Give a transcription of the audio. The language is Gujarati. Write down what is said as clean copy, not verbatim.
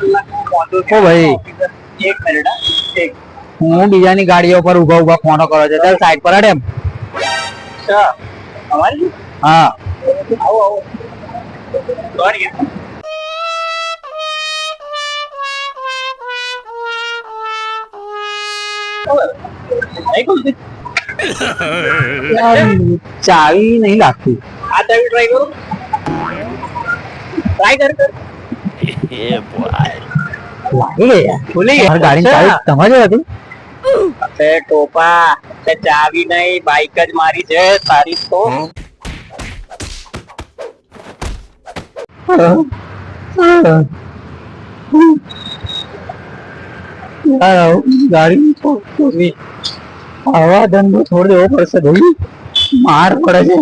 ઓ ભાઈ એક મિનિટ એક હું બીજાની ગાડીઓ પર ઉભા ઉભા ફોનો કરો છે ચાલ સાઈડ પર હટ એમ અમારી હા આવો આવો સોરી યાર ચાવી નહીં લાગતી આ ચાવી ટ્રાય કરો ટ્રાય કર લાગી ગઈ યાર ભૂલી ગયા મારી ગાડીની ચાવી તમારી હતી અરે ટોપા તે ચાવી નહીં બાઈક જ મારી છે તારી તો યાર ગાડી થોડી આવા ધંધો છોડ દેવો પડશે ભાઈ માર પડે છે